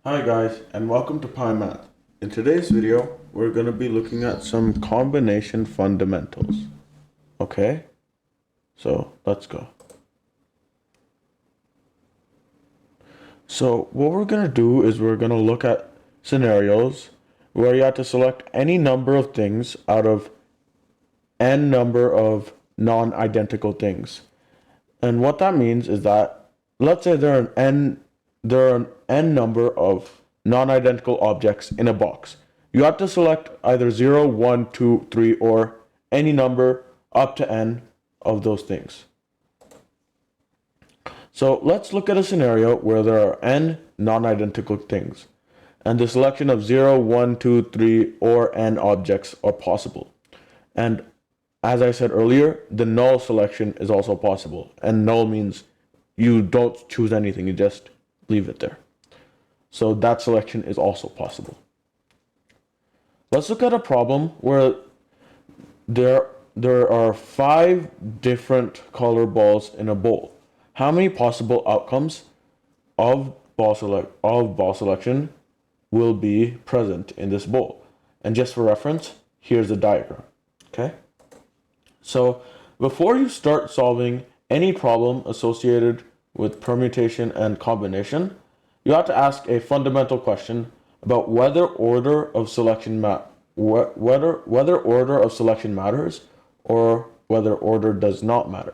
Hi guys, and welcome to PyMath. In today's video, we're going to be looking at some combination fundamentals. Okay, so let's go. So what we're going to do is we're going to look at scenarios where you have to select any number of things out of n number of non-identical things. And what that means is that, let's say there are an n number of non-identical objects in a box. You have to select either 0, 1, 2, 3, or any number up to n of those things. So let's look at a scenario where there are n non-identical things, and the selection of 0, 1, 2, 3, or n objects are possible. And as I said earlier, the null selection is also possible. And null means you don't choose anything, you just leave it there. So that selection is also possible. Let's look at a problem where there are 5 different color balls in a bowl. How many possible outcomes of ball selection will be present in this bowl? And just for reference, here's the diagram. Okay? So before you start solving any problem associated with permutation and combination, you have to ask a fundamental question about whether order of selection matters or whether order does not matter.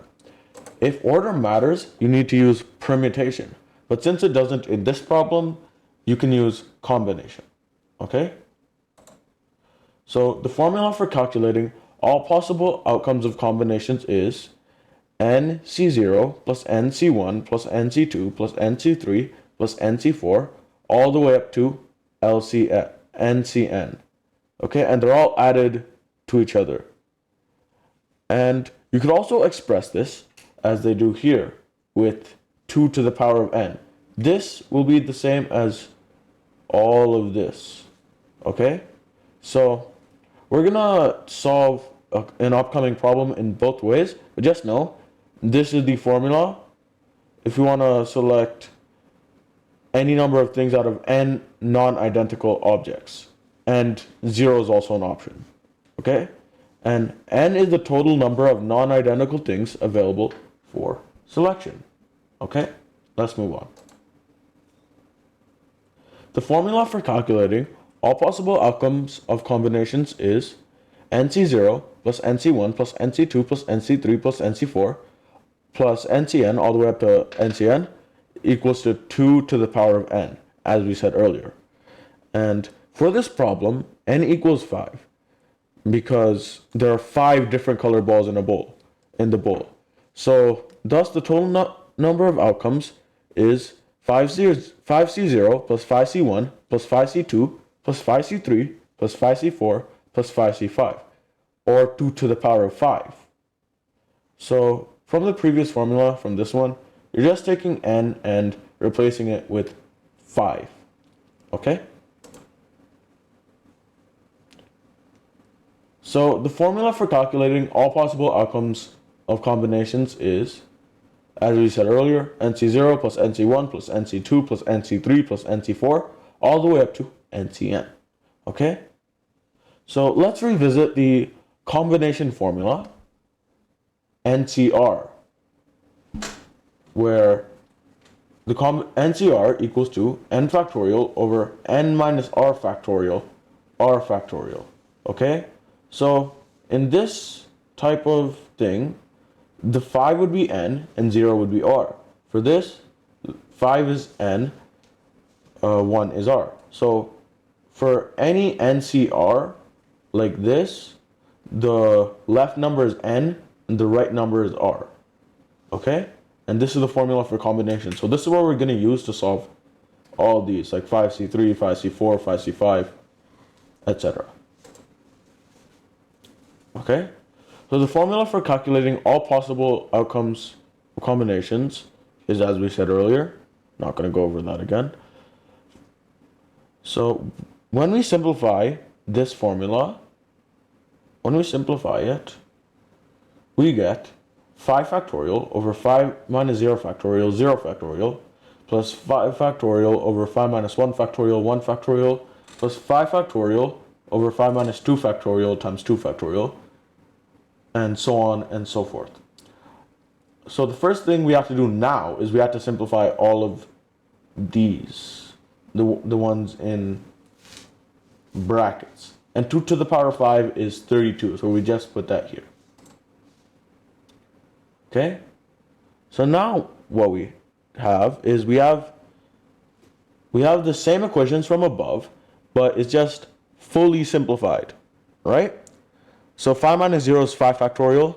If order matters, you need to use permutation. But since it doesn't in this problem, you can use combination. Okay? So the formula for calculating all possible outcomes of combinations is nc0 plus nc1 plus nc2 plus nc3 plus nc4 all the way up to ncn. Okay, and they're all added to each other. And you could also express this as they do here with 2 to the power of n. This will be the same as all of this. Okay, so we're gonna solve an upcoming problem in both ways, but just know this is the formula if you want to select any number of things out of n non-identical objects, and 0 is also an option. Okay, and n is the total number of non-identical things available for selection. Okay, let's move on. The formula for calculating all possible outcomes of combinations is nc0 plus nc1 plus nc2 plus nc3 plus nc4 plus ncn all the way up to ncn equals to 2 to the power of n, as we said earlier. And for this problem, n equals 5 because there are 5 different color balls in the bowl. So thus the total number of outcomes is 5c0 plus 5c1 plus 5c2 plus 5c3 plus 5c4 plus 5c5, or 2 to the power of 5. So from the previous formula, from this one, you're just taking n and replacing it with 5. Okay? So the formula for calculating all possible outcomes of combinations is, as we said earlier, nc0 plus nc1 plus nc2 plus nc3 plus nc4 all the way up to ncn. Okay? So let's revisit the combination formula, NCR, where the NCR equals to n factorial over n minus r factorial, Okay? So in this type of thing, the 5 would be n and 0 would be r. For this, 5 is n, 1 is r. So for any NCR like this, the left number is n and the right number is r. Okay? And this is the formula for combination. So this is what we're going to use to solve all these, like 5c3, 5c4, 5c5, etc. Okay? So the formula for calculating all possible outcomes of combinations is, as we said earlier, not going to go over that again. So when we simplify this formula, when we simplify it, we get 5 factorial over 5 minus 0 factorial, plus 5 factorial over 5 minus 1 factorial 1 factorial plus 5 factorial over 5 minus 2 factorial times 2 factorial, and so on and so forth. So the first thing we have to do now is we have to simplify all of these, the ones in brackets. And 2 to the power of 5 is 32, so we just put that here. Okay? So now what we have is we have the same equations from above, but it's just fully simplified, right? So 5 minus 0 is 5 factorial,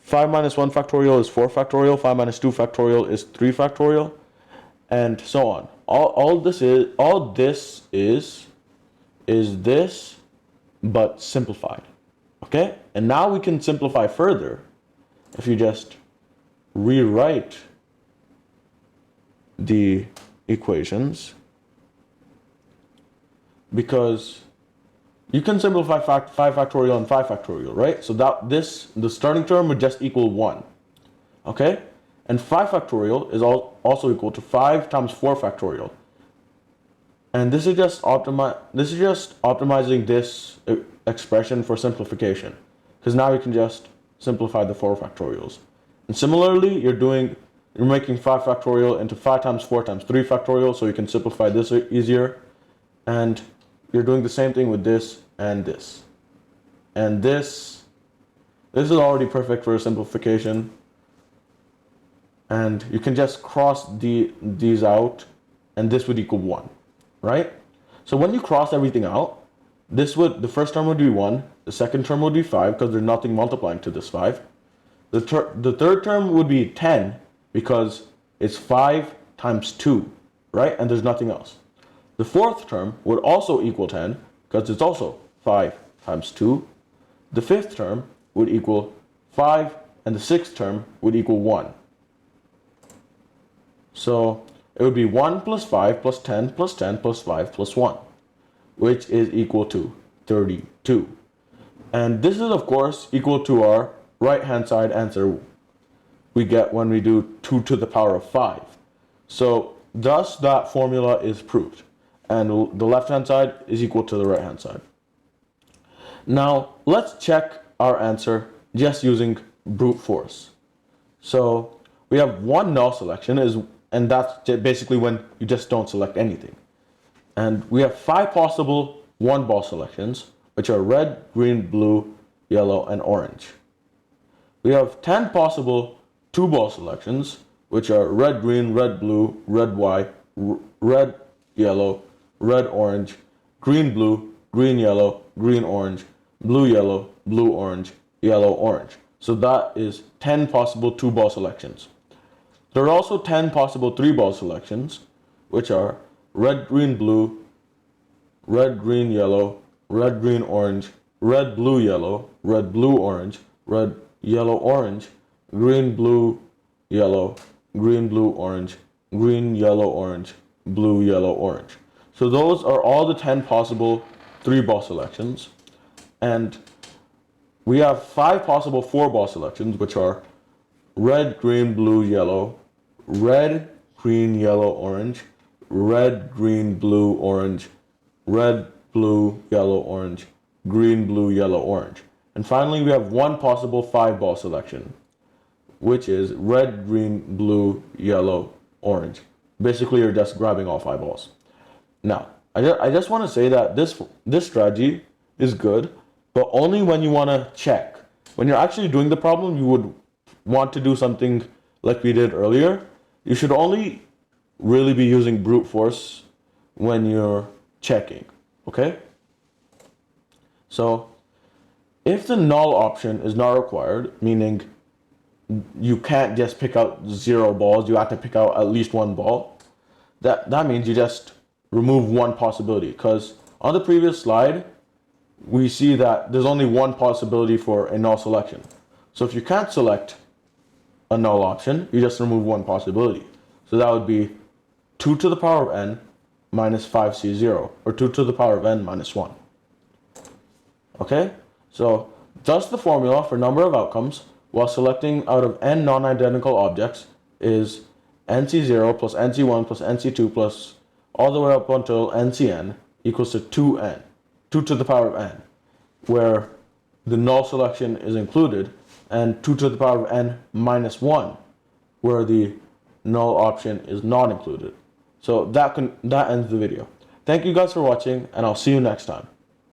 5 minus 1 factorial is 4 factorial, 5 minus 2 factorial is 3 factorial, and so on. All this is this, but simplified, okay? And now we can simplify further if you just rewrite the equations, because you can simplify 5 factorial and 5 factorial, right? So that the starting term would just equal 1, okay? And 5 factorial is also equal to 5 times 4 factorial. And this is just optimizing this expression for simplification, because now you can just simplify the 4 factorials. And similarly, you're making 5 factorial into 5 times 4 times 3 factorial, so you can simplify this easier. And you're doing the same thing with this and this. And this is already perfect for a simplification. And you can just cross these out, and this would equal 1, right? So when you cross everything out, the first term would be 1, the second term would be 5, because there's nothing multiplying to this 5. The third term would be 10, because it's 5 times 2, right? And there's nothing else. The fourth term would also equal 10, because it's also 5 times 2. The fifth term would equal 5, and the sixth term would equal 1. So it would be 1 plus 5 plus 10 plus 10 plus 5 plus 1, which is equal to 32. And this is, of course, equal to our right-hand side answer we get when we do 2 to the power of 5. So thus that formula is proved, and the left-hand side is equal to the right-hand side. Now let's check our answer just using brute force. So we have one null selection, and that's basically when you just don't select anything. And we have 5 possible one-ball selections, which are red, green, blue, yellow, and orange. We have 10 possible two-ball selections, which are red, green, red, blue, red, white, red, yellow, red, orange, green, blue, green, yellow, green, orange, blue, yellow, blue, orange, yellow, orange. So that is 10 possible two-ball selections. There are also 10 possible three-ball selections, which are red, green, blue, red, green, yellow, red, green, orange, red, blue, yellow, red, blue, orange, red, yellow, orange, green, blue, yellow, green, blue, orange, green, yellow, orange, blue, yellow, orange. So those are all the 10 possible three-ball selections. And we have 5 possible four-ball selections, which are red, green, blue, yellow, red, green, yellow, orange, red, green, blue, orange, red, blue, yellow, orange, green, blue, yellow, orange. And finally, we have 1 possible 5-ball selection, which is red, green, blue, yellow, orange. Basically, you're just grabbing all 5 balls. Now, I just want to say that this strategy is good, but only when you want to check. When you're actually doing the problem, you would want to do something like we did earlier. You should only really be using brute force when you're checking, okay? So if the null option is not required, meaning you can't just pick out 0 balls, you have to pick out at least 1 ball, that means you just remove 1 possibility, because on the previous slide, we see that there's only 1 possibility for a null selection. So if you can't select a null option, you just remove 1 possibility. So that would be 2 to the power of n minus 5c0, or 2 to the power of n minus 1. Okay? So thus the formula for number of outcomes while selecting out of n non-identical objects is NC0 plus NC1 plus NC2 plus all the way up until NCN equals to 2n, 2 to the power of n, where the null selection is included, and 2 to the power of n minus 1, where the null option is not included. So that ends the video. Thank you guys for watching, and I'll see you next time.